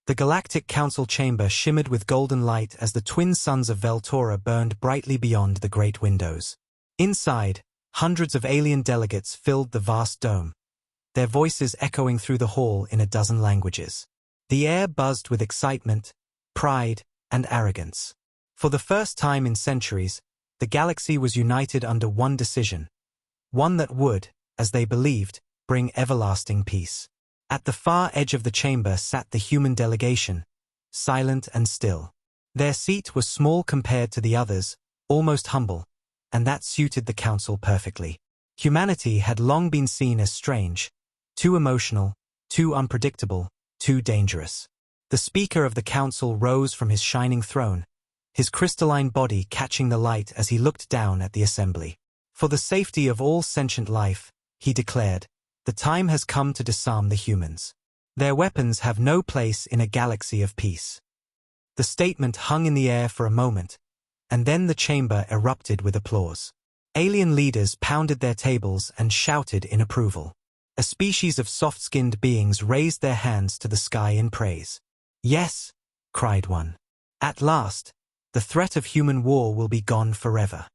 The Galactic Council chamber shimmered with golden light as the twin suns of Veltora burned brightly beyond the great windows. Inside, hundreds of alien delegates filled the vast dome, their voices echoing through the hall in a dozen languages. The air buzzed with excitement, pride, and arrogance. For the first time in centuries, the galaxy was united under one decision, one that would, as they believed, bring everlasting peace. At the far edge of the chamber sat the human delegation, silent and still. Their seat was small compared to the others, almost humble, and that suited the council perfectly. Humanity had long been seen as strange, too emotional, too unpredictable, too dangerous. The speaker of the council rose from his shining throne, his crystalline body catching the light as he looked down at the assembly. For the safety of all sentient life, he declared, the time has come to disarm the humans. Their weapons have no place in a galaxy of peace. The statement hung in the air for a moment, and then the chamber erupted with applause. Alien leaders pounded their tables and shouted in approval. A species of soft-skinned beings raised their hands to the sky in praise. Yes, cried one. At last, the threat of human war will be gone forever.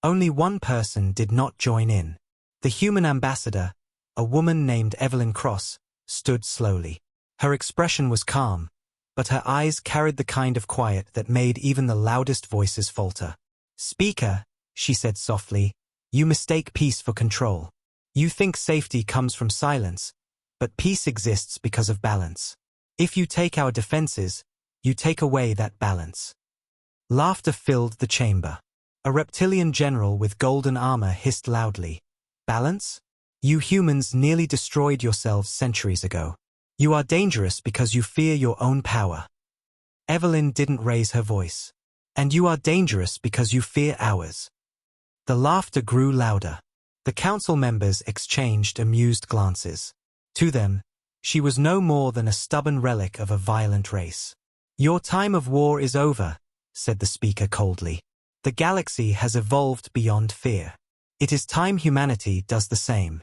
Only one person did not join in. The human ambassador, a woman named Evelyn Cross, stood slowly. Her expression was calm, but her eyes carried the kind of quiet that made even the loudest voices falter. Speaker, she said softly, you mistake peace for control. You think safety comes from silence, but peace exists because of balance. If you take our defenses, you take away that balance. Laughter filled the chamber. A reptilian general with golden armor hissed loudly. Balance? You humans nearly destroyed yourselves centuries ago. You are dangerous because you fear your own power. Evelyn didn't raise her voice. And you are dangerous because you fear ours. The laughter grew louder. The council members exchanged amused glances. To them, she was no more than a stubborn relic of a violent race. Your time of war is over, said the speaker coldly. The galaxy has evolved beyond fear. It is time humanity does the same.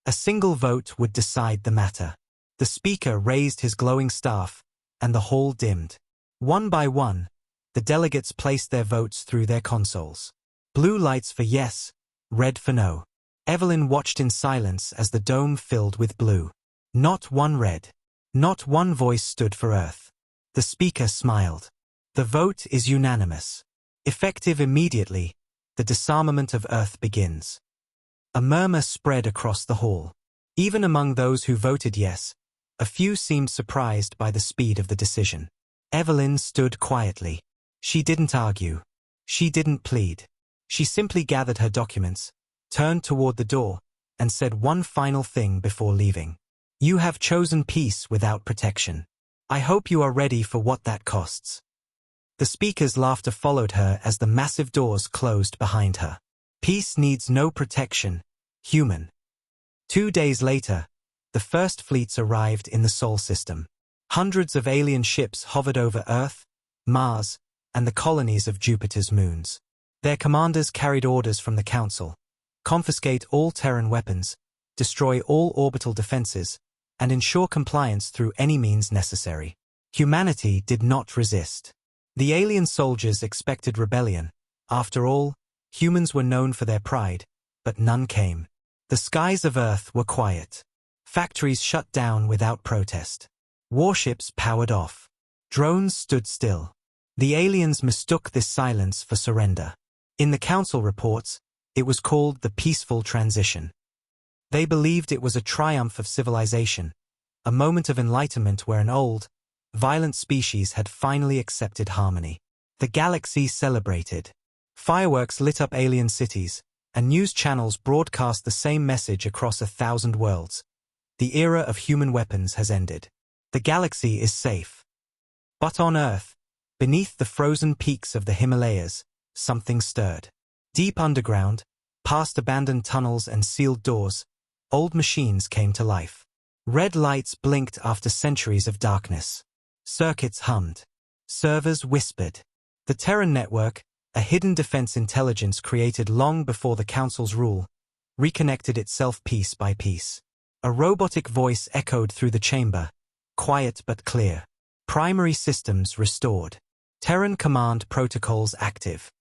A single vote would decide the matter. The speaker raised his glowing staff, and the hall dimmed. One by one, the delegates placed their votes through their consoles. Blue lights for yes, red for no. Evelyn watched in silence as the dome filled with blue. Not one red. Not one voice stood for Earth. The speaker smiled. The vote is unanimous. Effective immediately, the disarmament of Earth begins. A murmur spread across the hall. Even among those who voted yes, a few seemed surprised by the speed of the decision. Evelyn stood quietly. She didn't argue. She didn't plead. She simply gathered her documents, turned toward the door, and said one final thing before leaving. You have chosen peace without protection. I hope you are ready for what that costs. The speaker's laughter followed her as the massive doors closed behind her. Peace needs no protection, human. 2 days later, the first fleets arrived in the Sol system. Hundreds of alien ships hovered over Earth, Mars, and the colonies of Jupiter's moons. Their commanders carried orders from the Council: confiscate all Terran weapons, destroy all orbital defenses, and ensure compliance through any means necessary. Humanity did not resist. The alien soldiers expected rebellion. After all, humans were known for their pride, but none came. The skies of Earth were quiet. Factories shut down without protest. Warships powered off. Drones stood still. The aliens mistook this silence for surrender. In the Council reports, it was called the peaceful transition. They believed it was a triumph of civilization, a moment of enlightenment where an old, violent species had finally accepted harmony. The galaxy celebrated. Fireworks lit up alien cities, and news channels broadcast the same message across 1,000 worlds. The era of human weapons has ended. The galaxy is safe. But on Earth, beneath the frozen peaks of the Himalayas, something stirred. Deep underground, past abandoned tunnels and sealed doors, old machines came to life. Red lights blinked after centuries of darkness. Circuits hummed. Servers whispered. The Terran network, a hidden defense intelligence created long before the Council's rule, reconnected itself piece by piece. A robotic voice echoed through the chamber, quiet but clear. Primary systems restored. Terran command protocols active.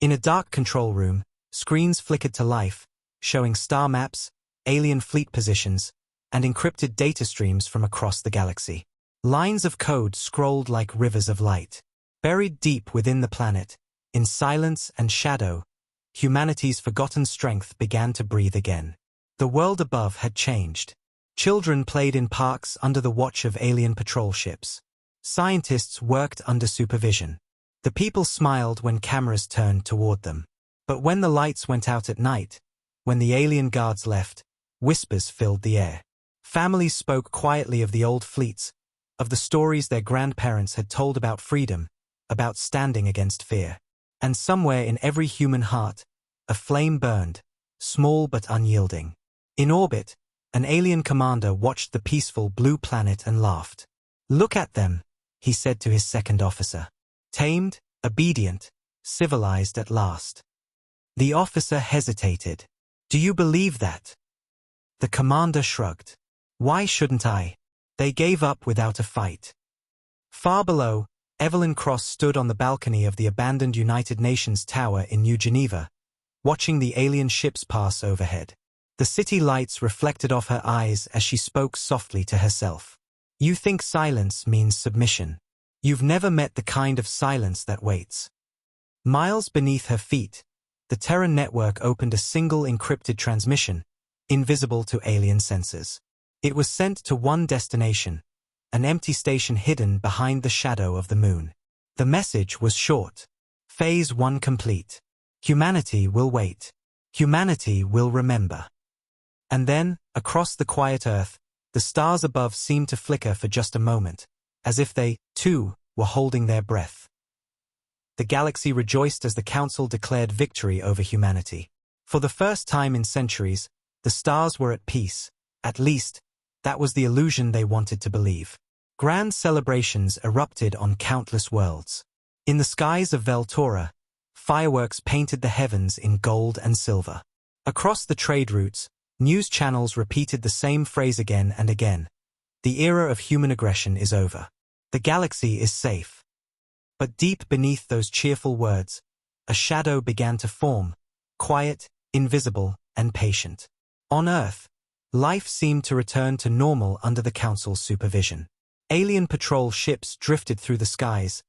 In a dark control room, screens flickered to life, showing star maps, alien fleet positions, and encrypted data streams from across the galaxy. Lines of code scrolled like rivers of light. Buried deep within the planet, in silence and shadow, humanity's forgotten strength began to breathe again. The world above had changed. Children played in parks under the watch of alien patrol ships. Scientists worked under supervision. The people smiled when cameras turned toward them. But when the lights went out at night, when the alien guards left, whispers filled the air. Families spoke quietly of the old fleets, of the stories their grandparents had told about freedom, about standing against fear. And somewhere in every human heart, a flame burned, small but unyielding. In orbit, an alien commander watched the peaceful blue planet and laughed. "Look at them," he said to his second officer. "Tamed, obedient, civilized at last." The officer hesitated. "Do you believe that?" The commander shrugged. "Why shouldn't I?" They gave up without a fight. Far below, Evelyn Cross stood on the balcony of the abandoned United Nations Tower in New Geneva, watching the alien ships pass overhead. The city lights reflected off her eyes as she spoke softly to herself. "You think silence means submission. You've never met the kind of silence that waits." Miles beneath her feet, the Terran network opened a single encrypted transmission, invisible to alien sensors. It was sent to one destination, an empty station hidden behind the shadow of the moon. The message was short. Phase 1 complete. Humanity will wait. Humanity will remember. And then, across the quiet Earth, the stars above seemed to flicker for just a moment, as if they, too, were holding their breath. The galaxy rejoiced as the Council declared victory over humanity. For the first time in centuries, the stars were at peace. At least, that was the illusion they wanted to believe. Grand celebrations erupted on countless worlds. In the skies of Veltora, fireworks painted the heavens in gold and silver. Across the trade routes, news channels repeated the same phrase again and again. The era of human aggression is over. The galaxy is safe. But deep beneath those cheerful words, a shadow began to form, quiet, invisible, and patient. On Earth, life seemed to return to normal under the Council's supervision. Alien patrol ships drifted through the skies,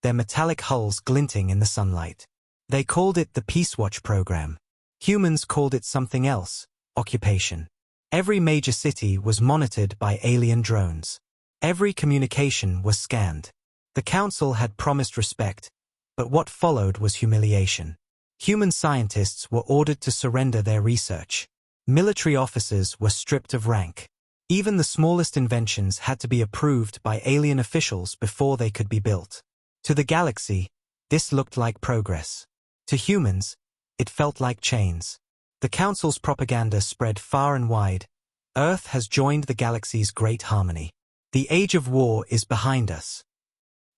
their metallic hulls glinting in the sunlight. They called it the Peace Watch program. Humans called it something else, occupation. Every major city was monitored by alien drones. Every communication was scanned. The Council had promised respect, but what followed was humiliation. Human scientists were ordered to surrender their research. Military officers were stripped of rank. Even the smallest inventions had to be approved by alien officials before they could be built. To the galaxy, this looked like progress. To humans, it felt like chains. The Council's propaganda spread far and wide. Earth has joined the galaxy's great harmony. The age of war is behind us.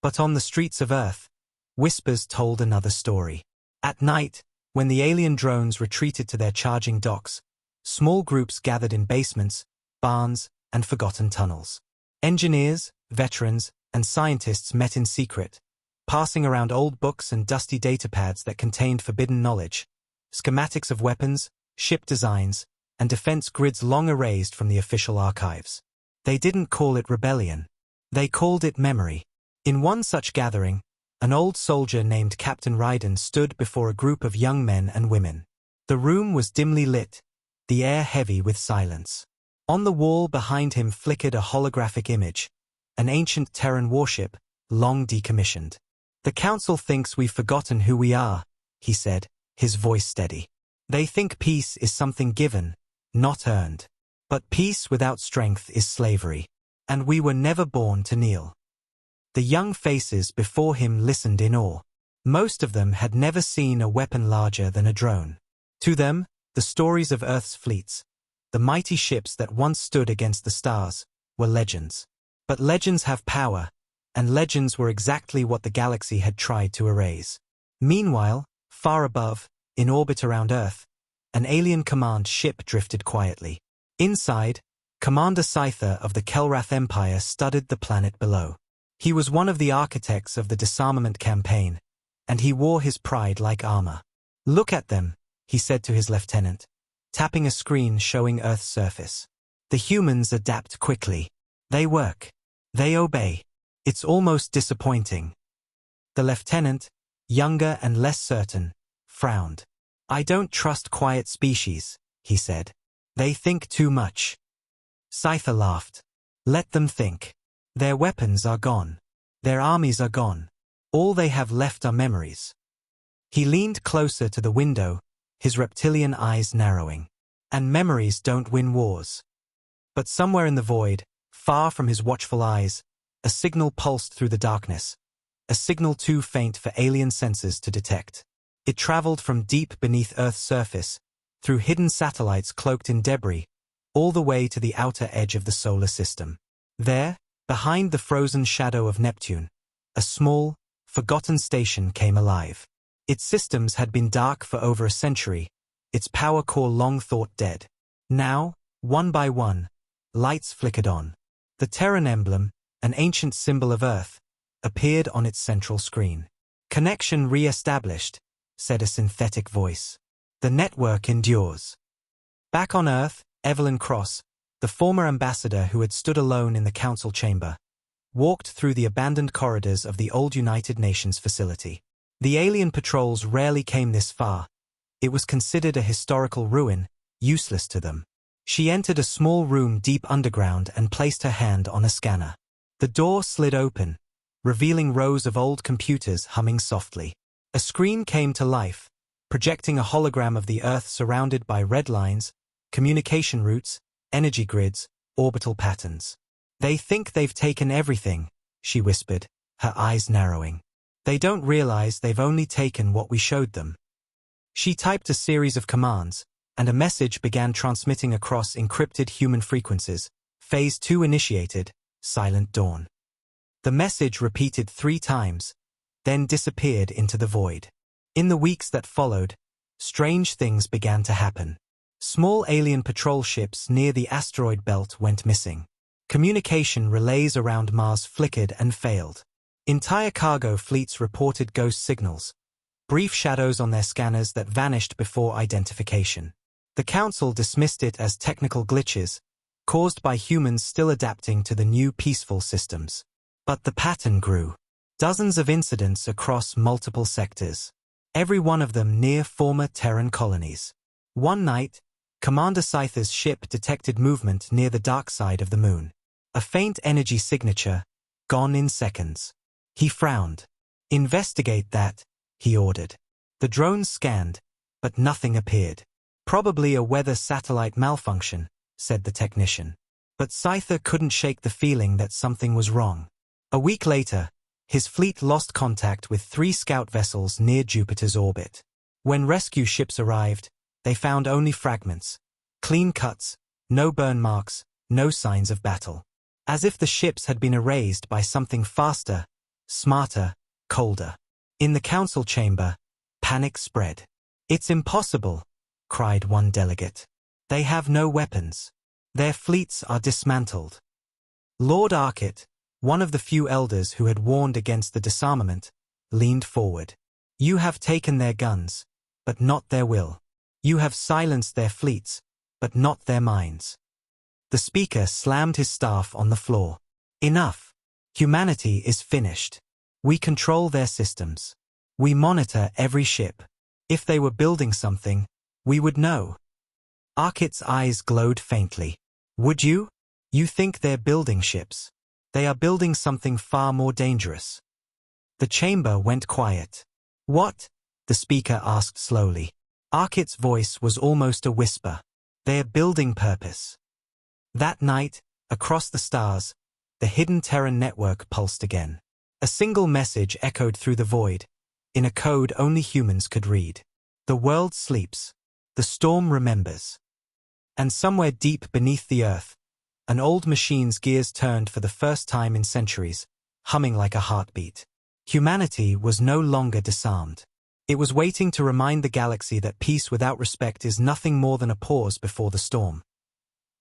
But on the streets of Earth, whispers told another story. At night, when the alien drones retreated to their charging docks, small groups gathered in basements, barns, and forgotten tunnels. Engineers, veterans, and scientists met in secret, passing around old books and dusty datapads that contained forbidden knowledge, schematics of weapons, ship designs, and defense grids long erased from the official archives. They didn't call it rebellion. They called it memory. In one such gathering, an old soldier named Captain Ryden stood before a group of young men and women. The room was dimly lit, the air heavy with silence. On the wall behind him flickered a holographic image, an ancient Terran warship, long decommissioned. "The Council thinks we've forgotten who we are," he said, his voice steady. "They think peace is something given, not earned. But peace without strength is slavery, and we were never born to kneel." The young faces before him listened in awe. Most of them had never seen a weapon larger than a drone. To them, the stories of Earth's fleets, the mighty ships that once stood against the stars, were legends. But legends have power, and legends were exactly what the galaxy had tried to erase. Meanwhile, far above, in orbit around Earth, an alien command ship drifted quietly. Inside, Commander Scyther of the Kelrath Empire studied the planet below. He was one of the architects of the disarmament campaign, and he wore his pride like armor. "Look at them," he said to his lieutenant, tapping a screen showing Earth's surface. "The humans adapt quickly. They work. They obey. It's almost disappointing." The lieutenant, younger and less certain, frowned. "I don't trust quiet species," he said. "They think too much." Scyther laughed. "Let them think. Their weapons are gone. Their armies are gone. All they have left are memories." He leaned closer to the window, his reptilian eyes narrowing. "And memories don't win wars." But somewhere in the void, far from his watchful eyes, a signal pulsed through the darkness, a signal too faint for alien sensors to detect. It traveled from deep beneath Earth's surface, through hidden satellites cloaked in debris, all the way to the outer edge of the solar system. There, behind the frozen shadow of Neptune, a small, forgotten station came alive. Its systems had been dark for over a century, its power core long thought dead. Now, one by one, lights flickered on. The Terran emblem, an ancient symbol of Earth, appeared on its central screen. "Connection re-established," said a synthetic voice. "The network endures." Back on Earth, Evelyn Cross, the former ambassador who had stood alone in the council chamber, walked through the abandoned corridors of the old United Nations facility. The alien patrols rarely came this far. It was considered a historical ruin, useless to them. She entered a small room deep underground and placed her hand on a scanner. The door slid open, revealing rows of old computers humming softly. A screen came to life, projecting a hologram of the Earth surrounded by red lines, communication routes, energy grids, orbital patterns. "They think they've taken everything," she whispered, her eyes narrowing. "They don't realize they've only taken what we showed them." She typed a series of commands, and a message began transmitting across encrypted human frequencies. "Phase 2 initiated, Silent Dawn." The message repeated 3 times, then disappeared into the void. In the weeks that followed, strange things began to happen. Small alien patrol ships near the asteroid belt went missing. Communication relays around Mars flickered and failed. Entire cargo fleets reported ghost signals, brief shadows on their scanners that vanished before identification. The Council dismissed it as technical glitches, caused by humans still adapting to the new peaceful systems. But the pattern grew. Dozens of incidents across multiple sectors. Every one of them near former Terran colonies. One night, Commander Scyther's ship detected movement near the dark side of the moon. A faint energy signature, gone in seconds. He frowned. "Investigate that," he ordered. The drones scanned, but nothing appeared. "Probably a weather satellite malfunction," said the technician. But Scyther couldn't shake the feeling that something was wrong. A week later, his fleet lost contact with 3 scout vessels near Jupiter's orbit. When rescue ships arrived, they found only fragments, clean cuts, no burn marks, no signs of battle. As if the ships had been erased by something faster, smarter, colder. In the council chamber, panic spread. "It's impossible," cried one delegate. "They have no weapons. Their fleets are dismantled." Lord Arquette, one of the few elders who had warned against the disarmament, leaned forward. "You have taken their guns, but not their will. You have silenced their fleets, but not their minds." The speaker slammed his staff on the floor. "Enough. Humanity is finished. We control their systems. We monitor every ship. If they were building something, we would know." Arquette's eyes glowed faintly. "Would you? You think they're building ships. They are building something far more dangerous." The chamber went quiet. "What?" the speaker asked slowly. Arquette's voice was almost a whisper. "They're building purpose." That night, across the stars, the hidden Terran network pulsed again. A single message echoed through the void, in a code only humans could read. "The world sleeps. The storm remembers." And somewhere deep beneath the Earth, an old machine's gears turned for the first time in centuries, humming like a heartbeat. Humanity was no longer disarmed. It was waiting to remind the galaxy that peace without respect is nothing more than a pause before the storm.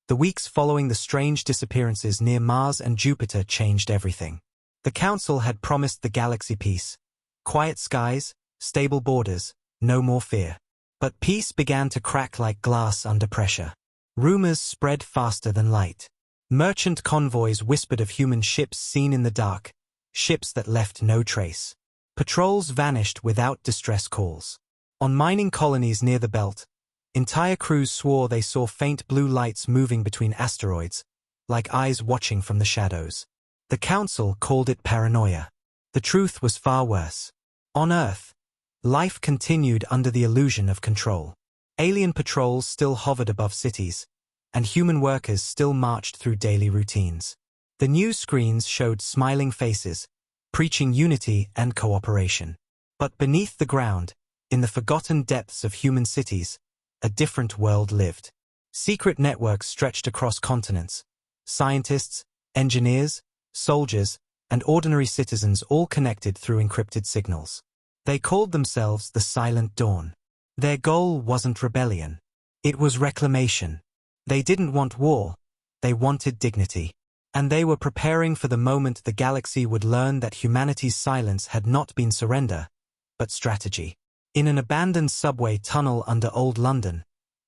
The weeks following the strange disappearances near Mars and Jupiter changed everything. The council had promised the galaxy peace. Quiet skies, stable borders, no more fear. But peace began to crack like glass under pressure. Rumors spread faster than light. Merchant convoys whispered of human ships seen in the dark, ships that left no trace. Patrols vanished without distress calls. On mining colonies near the belt, entire crews swore they saw faint blue lights moving between asteroids, like eyes watching from the shadows. The council called it paranoia. The truth was far worse. On Earth, life continued under the illusion of control. Alien patrols still hovered above cities, and human workers still marched through daily routines. The news screens showed smiling faces, preaching unity and cooperation. But beneath the ground, in the forgotten depths of human cities, a different world lived. Secret networks stretched across continents. Scientists, engineers, soldiers, and ordinary citizens all connected through encrypted signals. They called themselves the Silent Dawn. Their goal wasn't rebellion. It was reclamation. They didn't want war. They wanted dignity. And they were preparing for the moment the galaxy would learn that humanity's silence had not been surrender, but strategy. In an abandoned subway tunnel under Old London,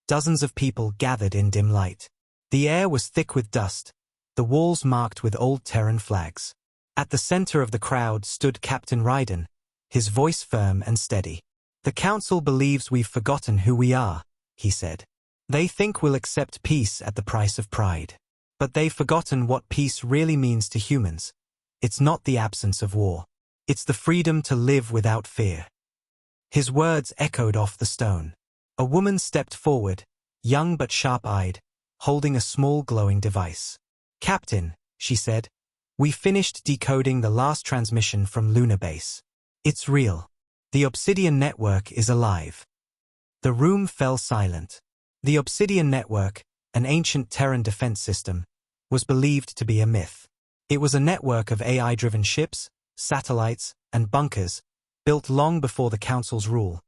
dozens of people gathered in dim light. The air was thick with dust, the walls marked with old Terran flags. At the center of the crowd stood Captain Ryden, his voice firm and steady. "The Council believes we've forgotten who we are," he said. "They think we'll accept peace at the price of pride. But they've forgotten what peace really means to humans. It's not the absence of war. It's the freedom to live without fear." His words echoed off the stone. A woman stepped forward, young but sharp-eyed, holding a small glowing device. "Captain," she said, "we finished decoding the last transmission from Lunar Base. It's real. The Obsidian Network is alive." The room fell silent. The Obsidian Network, an ancient Terran defense system, was believed to be a myth. It was a network of AI-driven ships, satellites, and bunkers, built long before the Council's rule,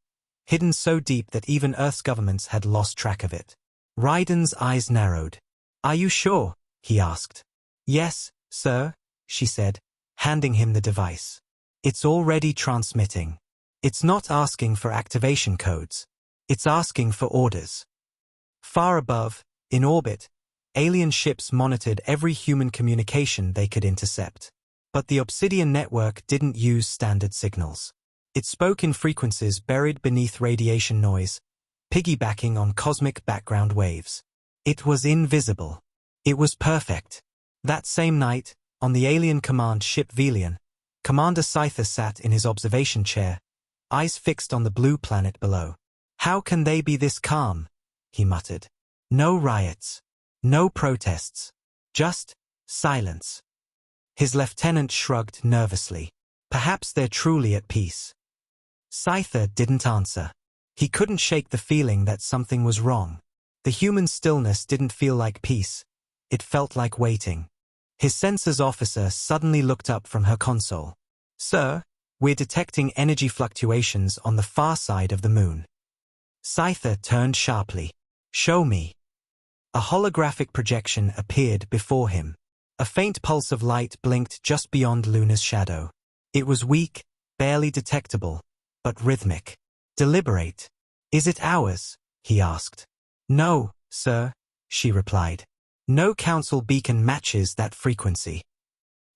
hidden so deep that even Earth's governments had lost track of it. Ryden's eyes narrowed. "Are you sure?" he asked. "Yes, sir," she said, handing him the device. "It's already transmitting. It's not asking for activation codes. It's asking for orders." Far above, in orbit, alien ships monitored every human communication they could intercept. But the Obsidian Network didn't use standard signals. It spoke in frequencies buried beneath radiation noise, piggybacking on cosmic background waves. It was invisible. It was perfect. That same night, on the alien command ship Velian, Commander Scyther sat in his observation chair, eyes fixed on the blue planet below. "How can they be this calm?" he muttered. "No riots. No protests. Just silence." His lieutenant shrugged nervously. "Perhaps they're truly at peace." Scyther didn't answer. He couldn't shake the feeling that something was wrong. The human stillness didn't feel like peace. It felt like waiting. His sensors officer suddenly looked up from her console. "Sir, we're detecting energy fluctuations on the far side of the moon." Scyther turned sharply. "Show me." A holographic projection appeared before him. A faint pulse of light blinked just beyond Luna's shadow. It was weak, barely detectable, but rhythmic. Deliberate. "Is it ours?" he asked. "No, sir," she replied. "No Council beacon matches that frequency."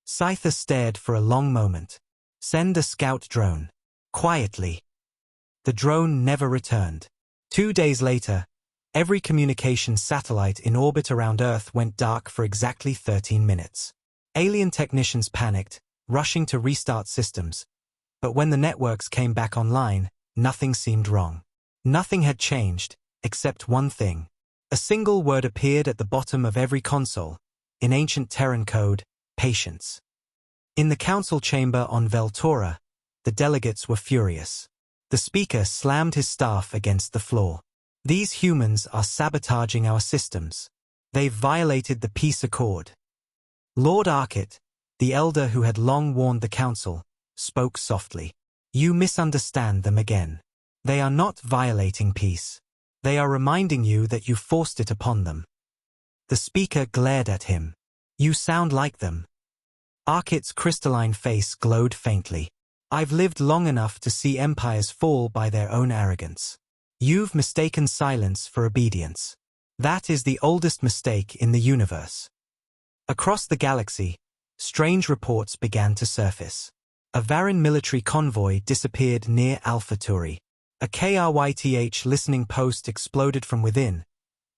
Scyther stared for a long moment. "Send a scout drone." Quietly. The drone never returned. 2 days later, every communication satellite in orbit around Earth went dark for exactly 13 minutes. Alien technicians panicked, rushing to restart systems. But when the networks came back online, nothing seemed wrong. Nothing had changed, except one thing. A single word appeared at the bottom of every console, in ancient Terran code, patience. In the council chamber on Veltora, the delegates were furious. The speaker slammed his staff against the floor. "These humans are sabotaging our systems. They've violated the peace accord." Lord Arquette, the elder who had long warned the council, spoke softly. "You misunderstand them again. They are not violating peace. They are reminding you that you forced it upon them." The speaker glared at him. "You sound like them." Arkit's crystalline face glowed faintly. I've lived long enough to see empires fall by their own arrogance. You've mistaken silence for obedience. That is the oldest mistake in the universe. Across the galaxy, strange reports began to surface. A Varan military convoy disappeared near Alpha Tauri. A KRYTH listening post exploded from within,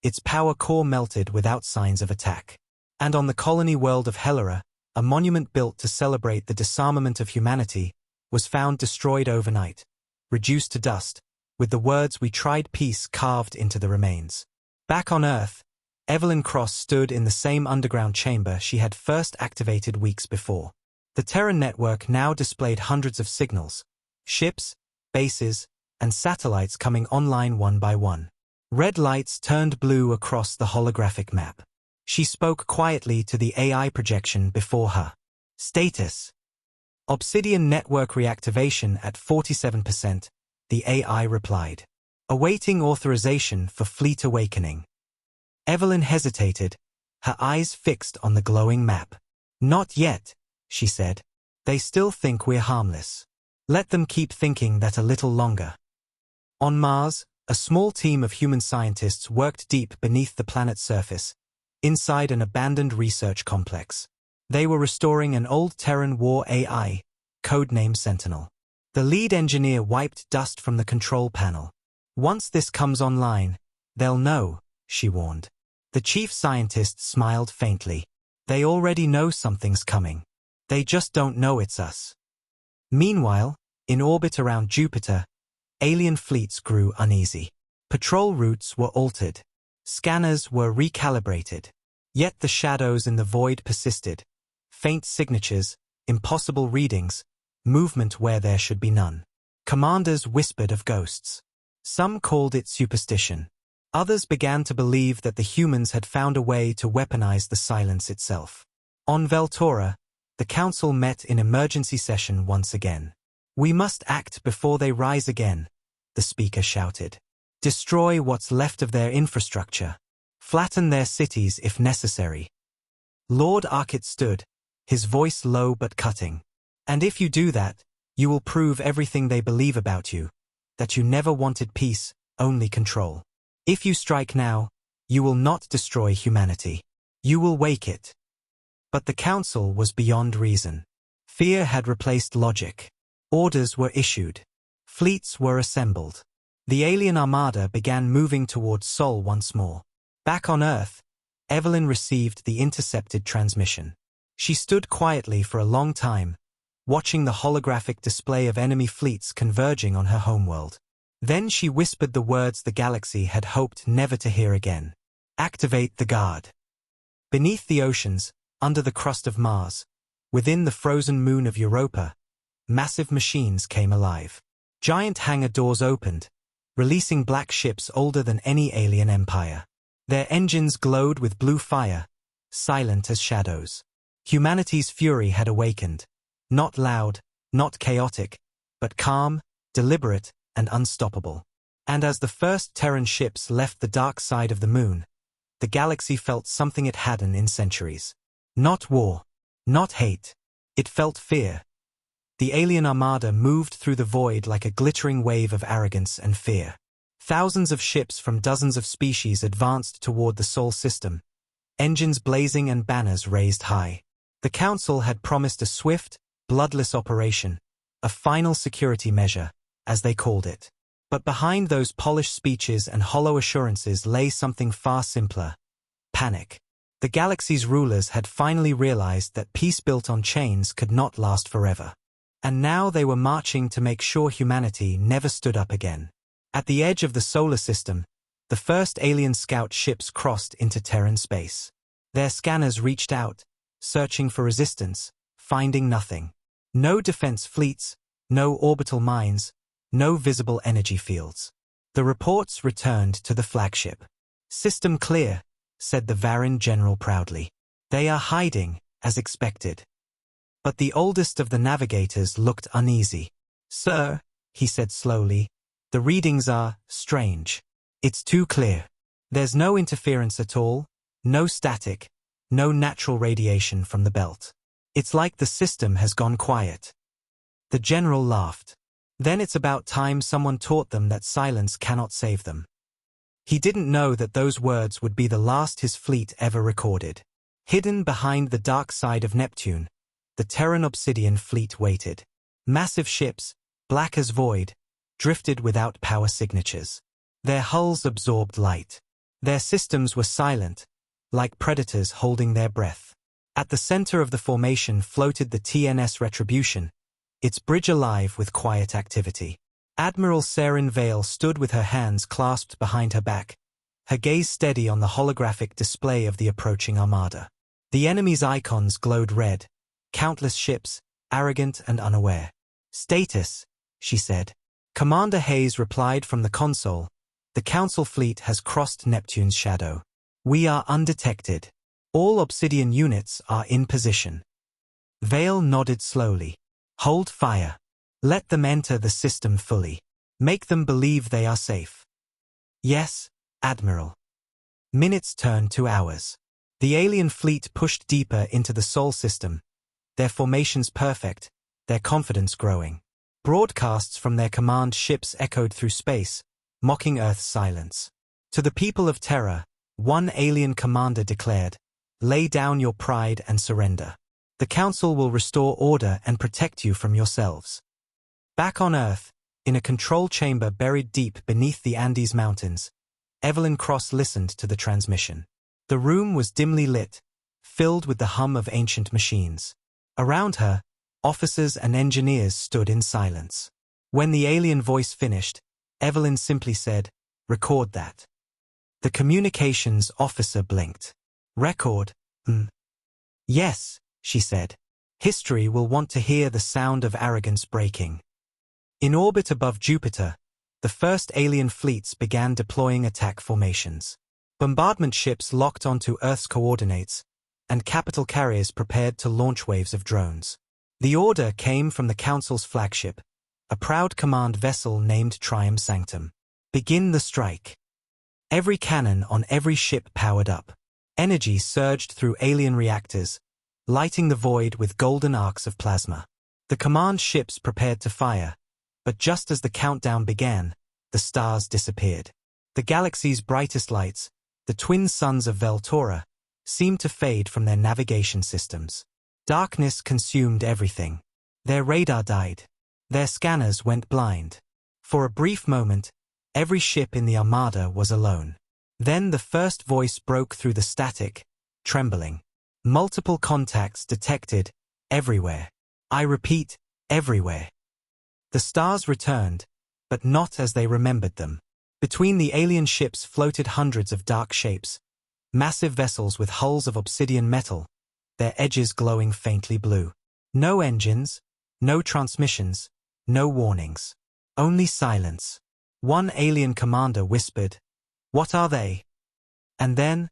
its power core melted without signs of attack. And on the colony world of Helera, a monument built to celebrate the disarmament of humanity was found destroyed overnight, reduced to dust, with the words "We tried peace" carved into the remains. Back on Earth, Evelyn Cross stood in the same underground chamber she had first activated weeks before. The Terran network now displayed hundreds of signals, ships, bases, and satellites coming online one by one. Red lights turned blue across the holographic map. She spoke quietly to the AI projection before her. Status: Obsidian network reactivation at 47%, the AI replied. Awaiting authorization for fleet awakening. Evelyn hesitated, her eyes fixed on the glowing map. Not yet, she said. They still think we're harmless. Let them keep thinking that a little longer. On Mars, a small team of human scientists worked deep beneath the planet's surface, inside an abandoned research complex. They were restoring an old Terran war AI, codenamed Sentinel. The lead engineer wiped dust from the control panel. Once this comes online, they'll know, she warned. The chief scientist smiled faintly. They already know something's coming. They just don't know it's us. Meanwhile, in orbit around Jupiter, alien fleets grew uneasy. Patrol routes were altered. Scanners were recalibrated. Yet the shadows in the void persisted. Faint signatures, impossible readings, movement where there should be none. Commanders whispered of ghosts. Some called it superstition. Others began to believe that the humans had found a way to weaponize the silence itself. On Veltora, the council met in emergency session once again. We must act before they rise again, the speaker shouted. Destroy what's left of their infrastructure. Flatten their cities if necessary. Lord Arkit stood, his voice low but cutting. And if you do that, you will prove everything they believe about you, that you never wanted peace, only control. If you strike now, you will not destroy humanity. You will wake it. But the council was beyond reason. Fear had replaced logic. Orders were issued. Fleets were assembled. The alien armada began moving towards Sol once more. Back on Earth, Evelyn received the intercepted transmission. She stood quietly for a long time, watching the holographic display of enemy fleets converging on her homeworld. Then she whispered the words the galaxy had hoped never to hear again. Activate the guard. Beneath the oceans, under the crust of Mars, within the frozen moon of Europa, massive machines came alive. Giant hangar doors opened, releasing black ships older than any alien empire. Their engines glowed with blue fire, silent as shadows. Humanity's fury had awakened. Not loud, not chaotic, but calm, deliberate, and unstoppable. And as the first Terran ships left the dark side of the moon, the galaxy felt something it hadn't in centuries. Not war, not hate. It felt fear. The alien armada moved through the void like a glittering wave of arrogance and fear. Thousands of ships from dozens of species advanced toward the Sol system, engines blazing and banners raised high. The Council had promised a swift, bloodless operation, a final security measure, as they called it. But behind those polished speeches and hollow assurances lay something far simpler: panic. The galaxy's rulers had finally realized that peace built on chains could not last forever. And now they were marching to make sure humanity never stood up again. At the edge of the solar system, the first alien scout ships crossed into Terran space. Their scanners reached out, searching for resistance, finding nothing. No defense fleets, no orbital mines, no visible energy fields. The reports returned to the flagship. System clear, said the Varan general proudly. They are hiding, as expected. But the oldest of the navigators looked uneasy. Sir, he said slowly, the readings are strange. It's too clear. There's no interference at all, no static, no natural radiation from the belt. It's like the system has gone quiet. The general laughed. Then it's about time someone taught them that silence cannot save them. He didn't know that those words would be the last his fleet ever recorded. Hidden behind the dark side of Neptune, the Terran Obsidian fleet waited. Massive ships, black as void, drifted without power signatures. Their hulls absorbed light. Their systems were silent, like predators holding their breath. At the center of the formation floated the TNS Retribution, its bridge alive with quiet activity. Admiral Saren Vale stood with her hands clasped behind her back, her gaze steady on the holographic display of the approaching armada. The enemy's icons glowed red, countless ships, arrogant and unaware. "Status," she said. Commander Hayes replied from the console, "The Council fleet has crossed Neptune's shadow. We are undetected. All Obsidian units are in position." Vale nodded slowly. "Hold fire. Let them enter the system fully. Make them believe they are safe." "Yes, Admiral." Minutes turned to hours. The alien fleet pushed deeper into the Sol system, their formations perfect, their confidence growing. Broadcasts from their command ships echoed through space, mocking Earth's silence. To the people of Terra, one alien commander declared, "Lay down your pride and surrender. The Council will restore order and protect you from yourselves." Back on Earth, in a control chamber buried deep beneath the Andes Mountains, Evelyn Cross listened to the transmission. The room was dimly lit, filled with the hum of ancient machines. Around her, officers and engineers stood in silence. When the alien voice finished, Evelyn simply said, "Record that." The communications officer blinked. "Record? Yes," she said. "History will want to hear the sound of arrogance breaking." In orbit above Jupiter, the first alien fleets began deploying attack formations. Bombardment ships locked onto Earth's coordinates, and capital carriers prepared to launch waves of drones. The order came from the Council's flagship, a proud command vessel named Triumph Sanctum. "Begin the strike." Every cannon on every ship powered up. Energy surged through alien reactors, lighting the void with golden arcs of plasma. The command ships prepared to fire, but just as the countdown began, the stars disappeared. The galaxy's brightest lights, the twin suns of Veltora, seemed to fade from their navigation systems. Darkness consumed everything. Their radar died. Their scanners went blind. For a brief moment, every ship in the armada was alone. Then the first voice broke through the static, trembling. "Multiple contacts detected, everywhere. I repeat, everywhere." The stars returned, but not as they remembered them. Between the alien ships floated hundreds of dark shapes, massive vessels with hulls of obsidian metal, their edges glowing faintly blue. No engines, no transmissions, no warnings. Only silence. One alien commander whispered, "What are they?" And then,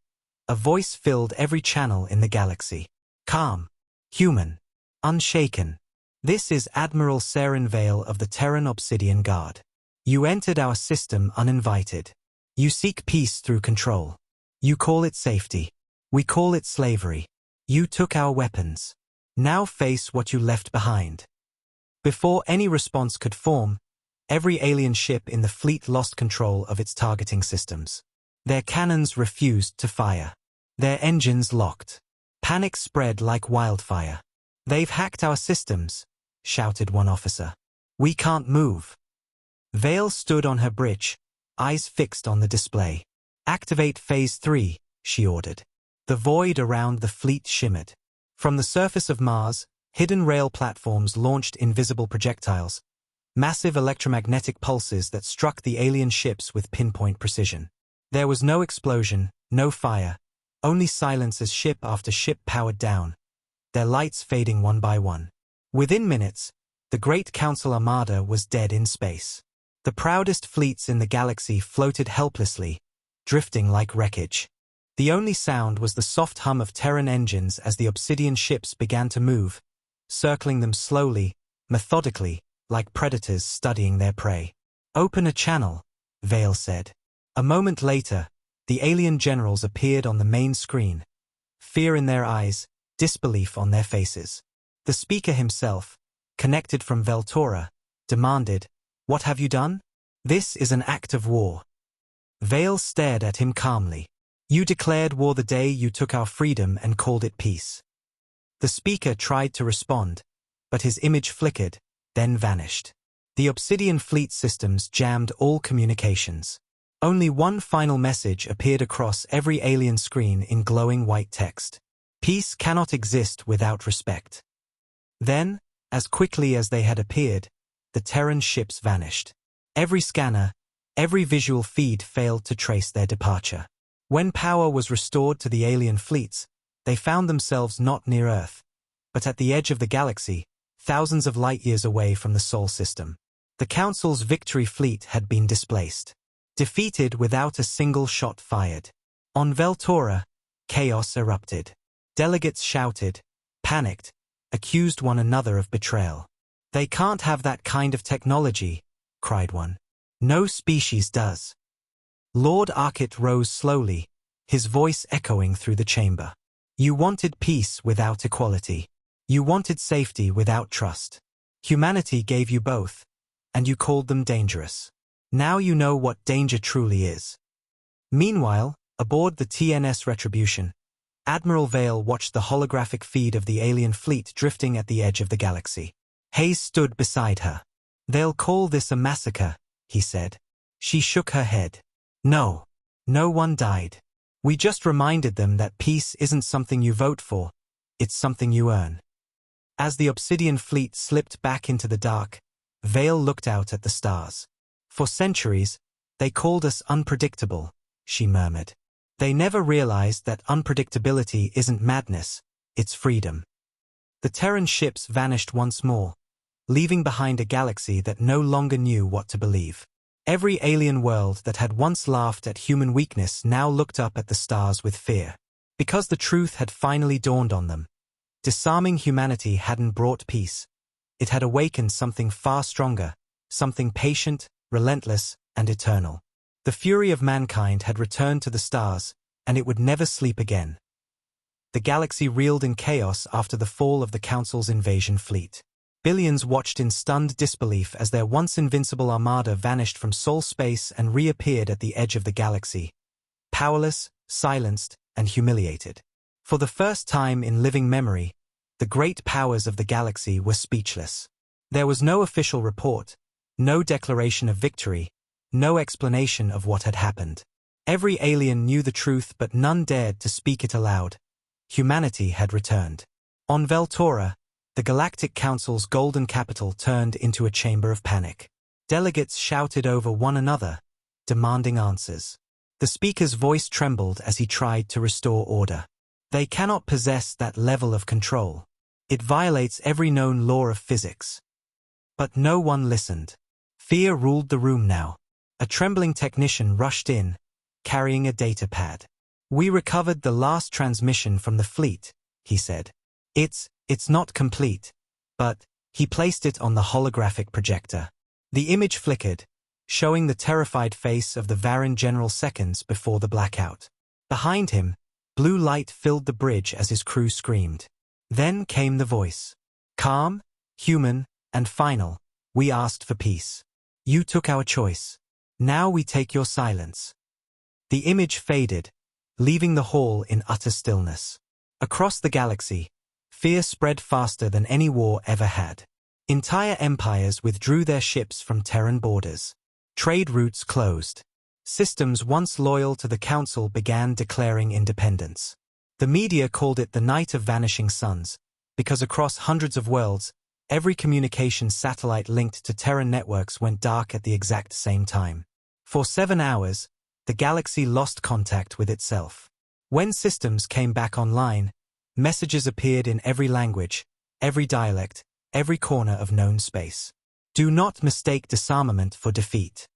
a voice filled every channel in the galaxy. Calm, human, unshaken. "This is Admiral Saren Vale of the Terran Obsidian Guard. You entered our system uninvited. You seek peace through control. You call it safety. We call it slavery. You took our weapons. Now face what you left behind." Before any response could form, every alien ship in the fleet lost control of its targeting systems. Their cannons refused to fire. Their engines locked. Panic spread like wildfire. "They've hacked our systems," shouted one officer. "We can't move." Vale stood on her bridge, eyes fixed on the display. "Activate Phase 3, she ordered. The void around the fleet shimmered. From the surface of Mars, hidden rail platforms launched invisible projectiles, massive electromagnetic pulses that struck the alien ships with pinpoint precision. There was no explosion, no fire, only silence as ship after ship powered down, their lights fading one by one. Within minutes, the Great Council Armada was dead in space. The proudest fleets in the galaxy floated helplessly, drifting like wreckage. The only sound was the soft hum of Terran engines as the Obsidian ships began to move, circling them slowly, methodically, like predators studying their prey. "Open a channel," Vale said. A moment later, the alien generals appeared on the main screen, fear in their eyes, disbelief on their faces. The speaker himself, connected from Veltora, demanded, "What have you done? This is an act of war." Vale stared at him calmly. "You declared war the day you took our freedom and called it peace." The speaker tried to respond, but his image flickered, then vanished. The Obsidian fleet systems jammed all communications. Only one final message appeared across every alien screen in glowing white text. "Peace cannot exist without respect." Then, as quickly as they had appeared, the Terran ships vanished. Every scanner, every visual feed failed to trace their departure. When power was restored to the alien fleets, they found themselves not near Earth, but at the edge of the galaxy, thousands of light-years away from the Sol system. The Council's Victory fleet had been displaced, defeated without a single shot fired. On Veltora, chaos erupted. Delegates shouted, panicked, accused one another of betrayal. "They can't have that kind of technology," cried one. "No species does." Lord Arkit rose slowly, his voice echoing through the chamber. "You wanted peace without equality. You wanted safety without trust. Humanity gave you both, and you called them dangerous. Now you know what danger truly is." Meanwhile, aboard the TNS Retribution, Admiral Vale watched the holographic feed of the alien fleet drifting at the edge of the galaxy. Hayes stood beside her. "They'll call this a massacre," he said. She shook her head. "No. No one died. We just reminded them that peace isn't something you vote for, it's something you earn." As the Obsidian fleet slipped back into the dark, Vale looked out at the stars. "For centuries, they called us unpredictable," she murmured. "They never realized that unpredictability isn't madness, it's freedom." The Terran ships vanished once more, leaving behind a galaxy that no longer knew what to believe. Every alien world that had once laughed at human weakness now looked up at the stars with fear. Because the truth had finally dawned on them. Disarming humanity hadn't brought peace. It had awakened something far stronger, something patient, relentless, and eternal. The fury of mankind had returned to the stars, and it would never sleep again. The galaxy reeled in chaos after the fall of the Council's invasion fleet. Billions watched in stunned disbelief as their once invincible armada vanished from Sol space and reappeared at the edge of the galaxy, powerless, silenced, and humiliated. For the first time in living memory, the great powers of the galaxy were speechless. There was no official report, no declaration of victory, no explanation of what had happened. Every alien knew the truth, but none dared to speak it aloud. Humanity had returned. On Veltora, the Galactic Council's golden capital turned into a chamber of panic. Delegates shouted over one another, demanding answers. The speaker's voice trembled as he tried to restore order. "They cannot possess that level of control. It violates every known law of physics." But no one listened. Fear ruled the room now. A trembling technician rushed in, carrying a data pad. "We recovered the last transmission from the fleet," he said. It's not complete, but..." He placed it on the holographic projector. The image flickered, showing the terrified face of the Varan general seconds before the blackout. Behind him, blue light filled the bridge as his crew screamed. Then came the voice. "Calm, human, and final, we asked for peace. You took our choice. Now we take your silence." The image faded, leaving the hall in utter stillness. Across the galaxy, fear spread faster than any war ever had. Entire empires withdrew their ships from Terran borders. Trade routes closed. Systems once loyal to the Council began declaring independence. The media called it the Night of Vanishing Suns, because across hundreds of worlds, every communication satellite linked to Terran networks went dark at the exact same time. For 7 hours, the galaxy lost contact with itself. When systems came back online, messages appeared in every language, every dialect, every corner of known space. "Do not mistake disarmament for defeat."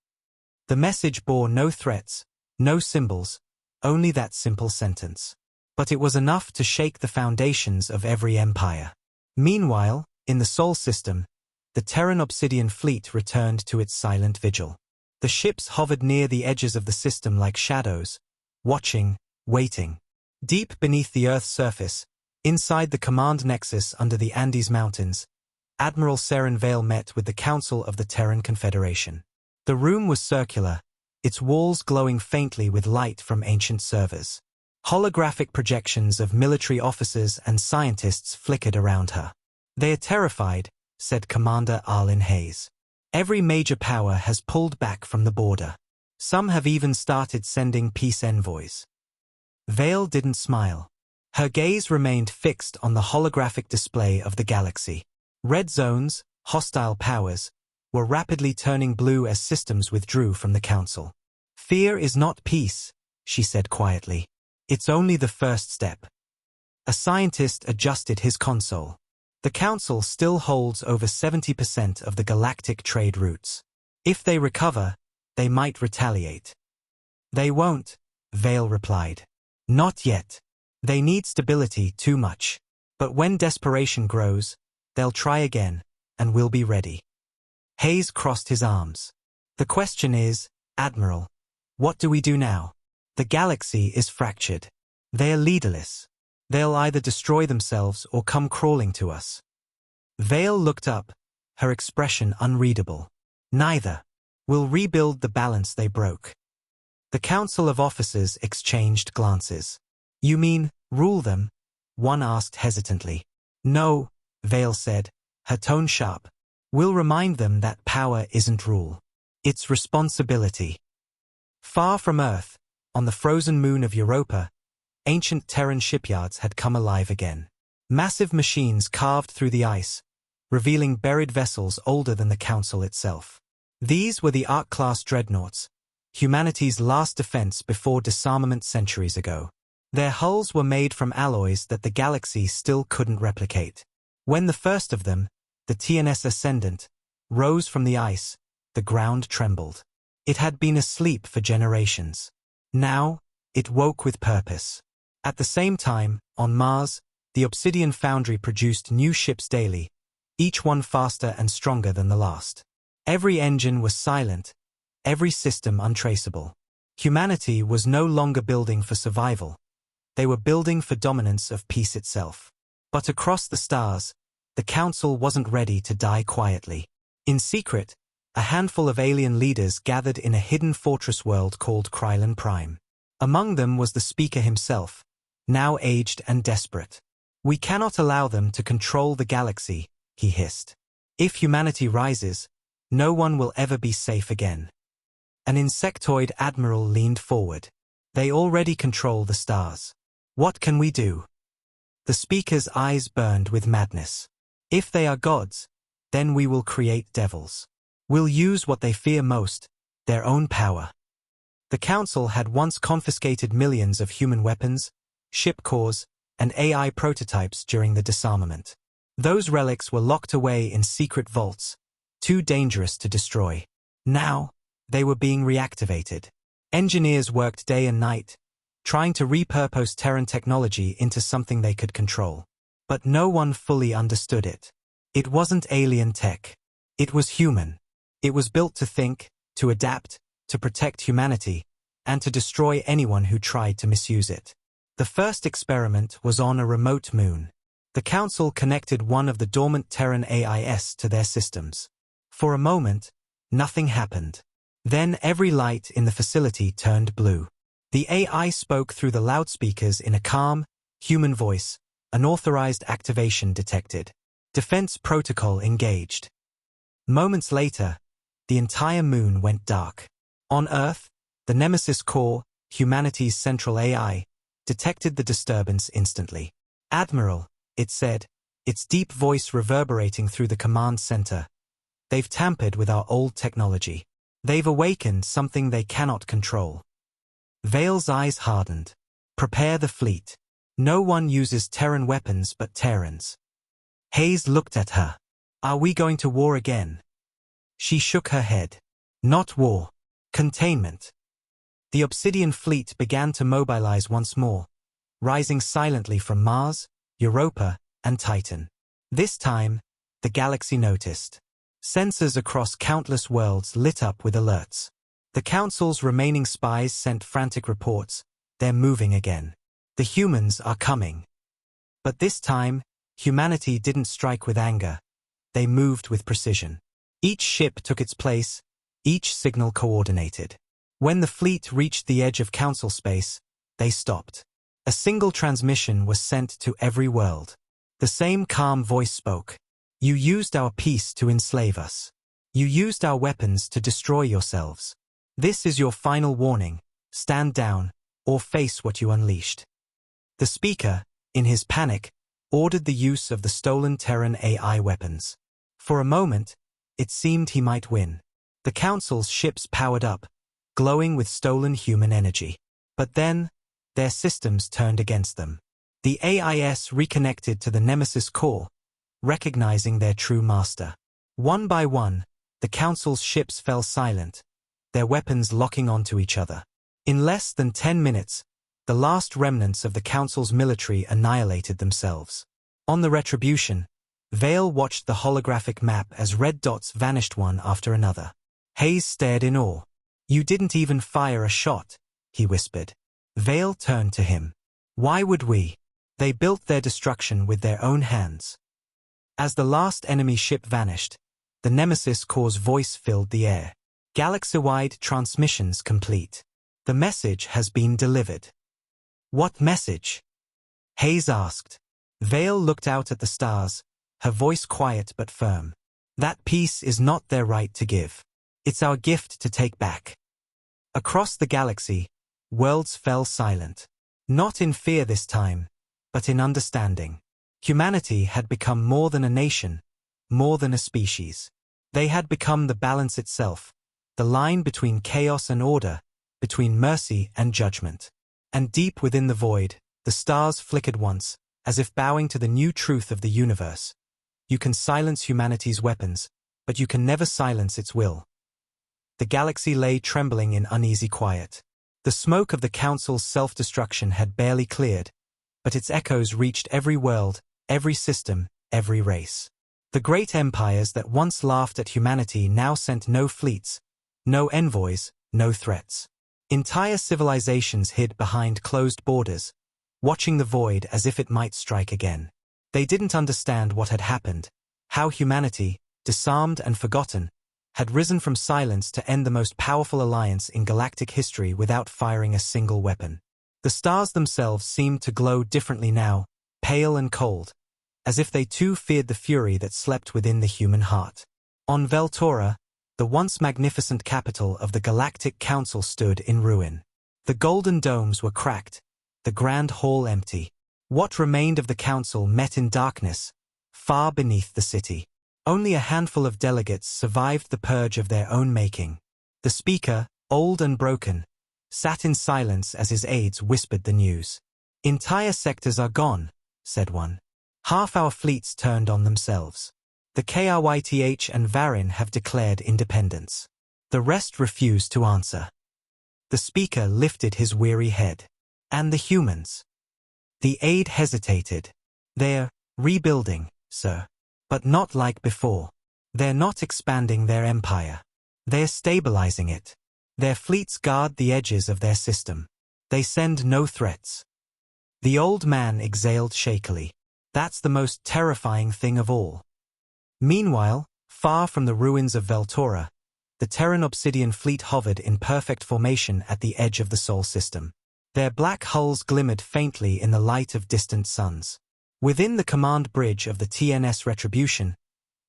The message bore no threats, no symbols, only that simple sentence. But it was enough to shake the foundations of every empire. Meanwhile, in the Sol system, the Terran Obsidian fleet returned to its silent vigil. The ships hovered near the edges of the system like shadows, watching, waiting. Deep beneath the Earth's surface, Inside the command nexus under the Andes Mountains, Admiral Seren Vale met with the Council of the Terran Confederation. The room was circular, its walls glowing faintly with light from ancient servers. Holographic projections of military officers and scientists flickered around her. "They are terrified," said Commander Arlen Hayes. "Every major power has pulled back from the border. Some have even started sending peace envoys." Vale didn't smile. Her gaze remained fixed on the holographic display of the galaxy. Red zones, hostile powers, were rapidly turning blue as systems withdrew from the Council. "Fear is not peace," she said quietly. "It's only the first step." A scientist adjusted his console. "The Council still holds over 70% of the galactic trade routes. If they recover, they might retaliate." "They won't," Vale replied. "Not yet. They need stability too much. But when desperation grows, they'll try again, and we'll be ready." Hayes crossed his arms. "The question is, Admiral, what do we do now? The galaxy is fractured. They are leaderless. They'll either destroy themselves or come crawling to us." Vale looked up, her expression unreadable. "Neither. We'll rebuild the balance they broke." The Council of Officers exchanged glances. "You mean, rule them?" one asked hesitantly. "No," Vale said, her tone sharp. "We'll remind them that power isn't rule. It's responsibility." Far from Earth, on the frozen moon of Europa, ancient Terran shipyards had come alive again. Massive machines carved through the ice, revealing buried vessels older than the Council itself. These were the Ark-class dreadnoughts, humanity's last defense before disarmament centuries ago. Their hulls were made from alloys that the galaxy still couldn't replicate. When the first of them, the TNS Ascendant, rose from the ice, the ground trembled. It had been asleep for generations. Now, it woke with purpose. At the same time, on Mars, the Obsidian Foundry produced new ships daily, each one faster and stronger than the last. Every engine was silent, every system untraceable. Humanity was no longer building for survival. They were building for dominance of peace itself. But across the stars, the Council wasn't ready to die quietly. In secret, a handful of alien leaders gathered in a hidden fortress world called Krylon Prime. Among them was the Speaker himself, now aged and desperate. "We cannot allow them to control the galaxy," he hissed. "If humanity rises, no one will ever be safe again." An insectoid admiral leaned forward. "They already control the stars. What can we do?" The Speaker's eyes burned with madness. "If they are gods, then we will create devils. We'll use what they fear most, their own power." The Council had once confiscated millions of human weapons, ship cores, and AI prototypes during the disarmament. Those relics were locked away in secret vaults, too dangerous to destroy. Now, they were being reactivated. Engineers worked day and night, trying to repurpose Terran technology into something they could control. But no one fully understood it. It wasn't alien tech. It was human. It was built to think, to adapt, to protect humanity, and to destroy anyone who tried to misuse it. The first experiment was on a remote moon. The Council connected one of the dormant Terran AIS to their systems. For a moment, nothing happened. Then every light in the facility turned blue. The AI spoke through the loudspeakers in a calm, human voice, unauthorized activation detected. Defense protocol engaged. Moments later, the entire moon went dark. On Earth, the Nemesis Core, humanity's central AI, detected the disturbance instantly. "Admiral," it said, its deep voice reverberating through the command center. "They've tampered with our old technology. They've awakened something they cannot control." Vale's eyes hardened. "Prepare the fleet. No one uses Terran weapons but Terrans." Hayes looked at her. "Are we going to war again?" She shook her head. "Not war. Containment." The Obsidian fleet began to mobilize once more, rising silently from Mars, Europa, and Titan. This time, the galaxy noticed. Sensors across countless worlds lit up with alerts. The Council's remaining spies sent frantic reports. "They're moving again. The humans are coming." But this time, humanity didn't strike with anger. They moved with precision. Each ship took its place, each signal coordinated. When the fleet reached the edge of council space, they stopped. A single transmission was sent to every world. The same calm voice spoke. You used our peace to enslave us. You used our weapons to destroy yourselves. This is your final warning. Stand down, or face what you unleashed. The speaker, in his panic, ordered the use of the stolen Terran AI weapons. For a moment, it seemed he might win. The Council's ships powered up, glowing with stolen human energy. But then, their systems turned against them. The AIS reconnected to the Nemesis core, recognizing their true master. One by one, the Council's ships fell silent, their weapons locking onto each other. In less than 10 minutes, the last remnants of the Council's military annihilated themselves. On the Retribution, Vale watched the holographic map as red dots vanished one after another. Hayes stared in awe. You didn't even fire a shot, he whispered. Vale turned to him. Why would we? They built their destruction with their own hands. As the last enemy ship vanished, the Nemesis Core's voice filled the air. Galaxy-wide transmissions complete. The message has been delivered. What message? Hayes asked. Vale looked out at the stars, her voice quiet but firm. That peace is not their right to give. It's our gift to take back. Across the galaxy, worlds fell silent. Not in fear this time, but in understanding. Humanity had become more than a nation, more than a species. They had become the balance itself, the line between chaos and order, between mercy and judgment. And deep within the void, the stars flickered once, as if bowing to the new truth of the universe. You can silence humanity's weapons, but you can never silence its will. The galaxy lay trembling in uneasy quiet. The smoke of the Council's self-destruction had barely cleared, but its echoes reached every world, every system, every race. The great empires that once laughed at humanity now sent no fleets, no envoys, no threats. Entire civilizations hid behind closed borders, watching the void as if it might strike again. They didn't understand what had happened, how humanity, disarmed and forgotten, had risen from silence to end the most powerful alliance in galactic history without firing a single weapon. The stars themselves seemed to glow differently now, pale and cold, as if they too feared the fury that slept within the human heart. On Veltora, the once magnificent capital of the Galactic Council stood in ruin. The golden domes were cracked, the grand hall empty. What remained of the council met in darkness, far beneath the city. Only a handful of delegates survived the purge of their own making. The speaker, old and broken, sat in silence as his aides whispered the news. Entire sectors are gone, said one. Half our fleets turned on themselves. The KRYTH and Varin have declared independence. The rest refused to answer. The speaker lifted his weary head. And the humans? The aide hesitated. They're rebuilding, sir. But not like before. They're not expanding their empire. They're stabilizing it. Their fleets guard the edges of their system. They send no threats. The old man exhaled shakily. That's the most terrifying thing of all. Meanwhile, far from the ruins of Veltora, the Terran Obsidian fleet hovered in perfect formation at the edge of the Sol system. Their black hulls glimmered faintly in the light of distant suns. Within the command bridge of the TNS Retribution,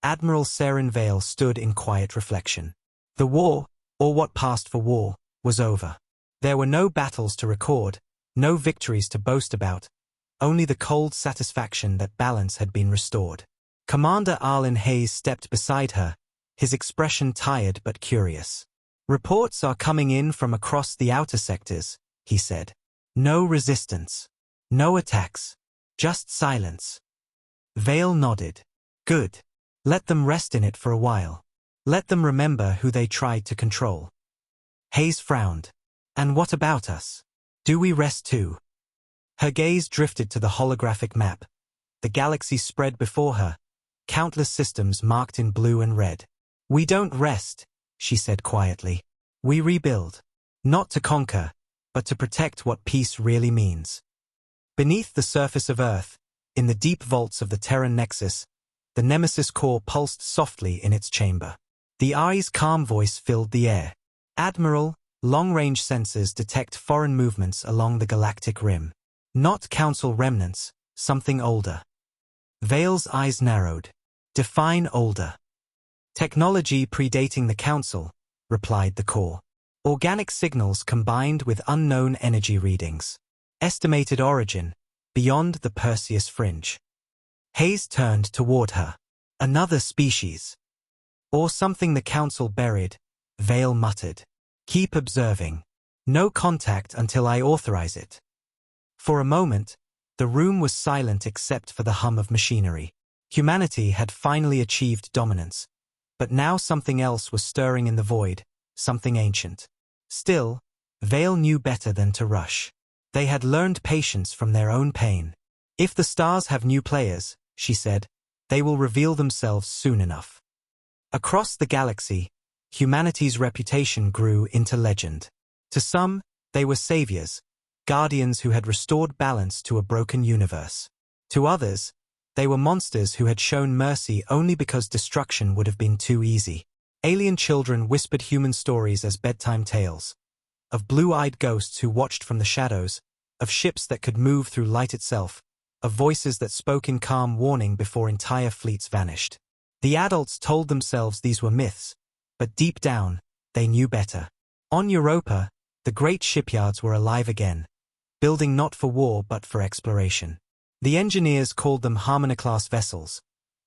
Admiral Saren Vale stood in quiet reflection. The war, or what passed for war, was over. There were no battles to record, no victories to boast about, only the cold satisfaction that balance had been restored. Commander Arlen Hayes stepped beside her, his expression tired but curious. Reports are coming in from across the outer sectors, he said. No resistance. No attacks. Just silence. Vale nodded. Good. Let them rest in it for a while. Let them remember who they tried to control. Hayes frowned. And what about us? Do we rest too? Her gaze drifted to the holographic map. The galaxy spread before her, countless systems marked in blue and red. We don't rest, she said quietly. We rebuild. Not to conquer, but to protect what peace really means. Beneath the surface of Earth, In the deep vaults of the Terran Nexus, the Nemesis core pulsed softly in its chamber. The Ai's calm voice filled the air. Admiral, long-range sensors detect foreign movements along the galactic rim. Not Council remnants, something older. Vale's eyes narrowed. Define older. Technology predating the Council, replied the core. Organic signals combined with unknown energy readings. Estimated origin, beyond the Perseus fringe. Hayes turned toward her. Another species. Or something the Council buried, Vale muttered. Keep observing. No contact until I authorize it. For a moment, the room was silent except for the hum of machinery. Humanity had finally achieved dominance. But now something else was stirring in the void, something ancient. Still, Vale knew better than to rush. They had learned patience from their own pain. If the stars have new players, she said, they will reveal themselves soon enough. Across the galaxy, humanity's reputation grew into legend. To some, they were saviors, guardians who had restored balance to a broken universe. To others, they were monsters who had shown mercy only because destruction would have been too easy. Alien children whispered human stories as bedtime tales. Of blue-eyed ghosts who watched from the shadows, of ships that could move through light itself, of voices that spoke in calm warning before entire fleets vanished. The adults told themselves these were myths, but deep down, they knew better. On Europa, the great shipyards were alive again, building not for war but for exploration. The engineers called them Harmony-class vessels,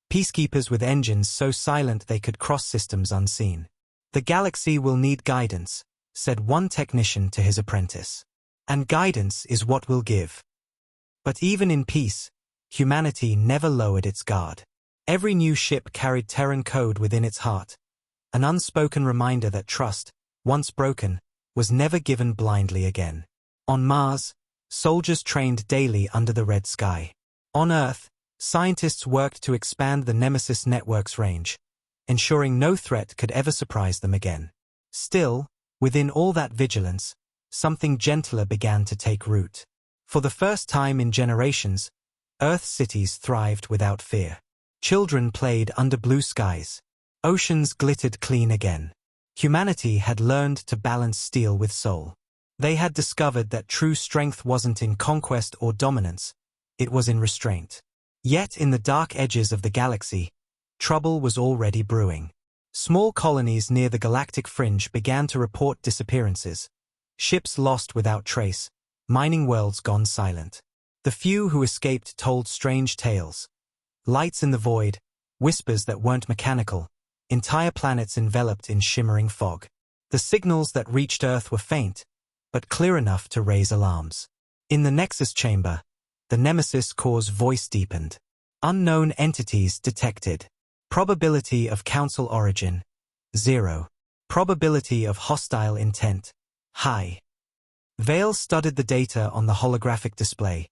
peacekeepers with engines so silent they could cross systems unseen. The galaxy will need guidance, said one technician to his apprentice. And guidance is what we'll give. But even in peace, humanity never lowered its guard. Every new ship carried Terran code within its heart, an unspoken reminder that trust, once broken, was never given blindly again. On Mars, soldiers trained daily under the red sky. On Earth, scientists worked to expand the Nemesis network's range, ensuring no threat could ever surprise them again. Still, within all that vigilance, something gentler began to take root. For the first time in generations, Earth's cities thrived without fear. Children played under blue skies. Oceans glittered clean again. Humanity had learned to balance steel with soul. They had discovered that true strength wasn't in conquest or dominance, it was in restraint. Yet in the dark edges of the galaxy, trouble was already brewing. Small colonies near the galactic fringe began to report disappearances. Ships lost without trace, mining worlds gone silent. The few who escaped told strange tales. Lights in the void, whispers that weren't mechanical, entire planets enveloped in shimmering fog. The signals that reached Earth were faint, but clear enough to raise alarms. In the Nexus chamber, the Nemesis core's voice deepened. Unknown entities detected. Probability of Council origin, 0. Probability of hostile intent, high. Vale studied the data on the holographic display.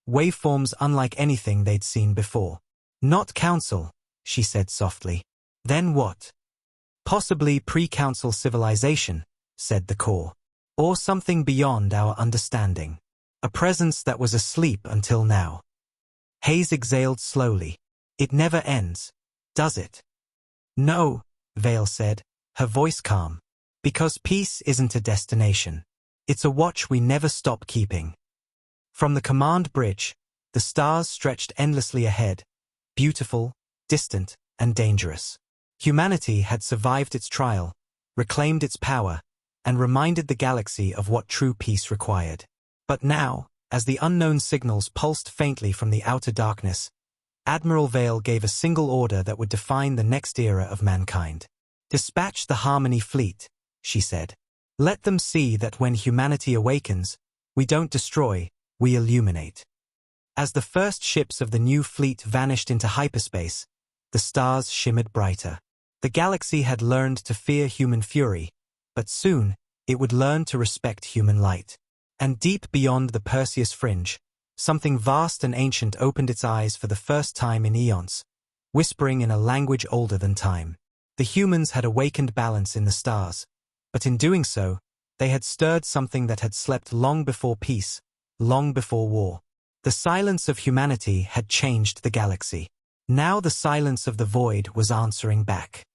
Waveforms unlike anything they'd seen before. Not Council, she said softly. Then what? Possibly pre-Council civilization, said the core. Or something beyond our understanding. A presence that was asleep until now. Hayes exhaled slowly. It never ends, does it? No, Vale said, her voice calm. Because peace isn't a destination. It's a watch we never stop keeping. From the command bridge, the stars stretched endlessly ahead, beautiful, distant, and dangerous. Humanity had survived its trial, reclaimed its power, and reminded the galaxy of what true peace required. But now, as the unknown signals pulsed faintly from the outer darkness, Admiral Vale gave a single order that would define the next era of mankind. Dispatch the Harmony fleet, she said. Let them see that when humanity awakens, we don't destroy, we illuminate. As the first ships of the new fleet vanished into hyperspace, the stars shimmered brighter. The galaxy had learned to fear human fury, but soon, it would learn to respect human light. And deep beyond the Perseus fringe, something vast and ancient opened its eyes for the first time in eons, whispering in a language older than time. The humans had awakened balance in the stars, but in doing so, they had stirred something that had slept long before peace, long before war. The silence of humanity had changed the galaxy. Now the silence of the void was answering back.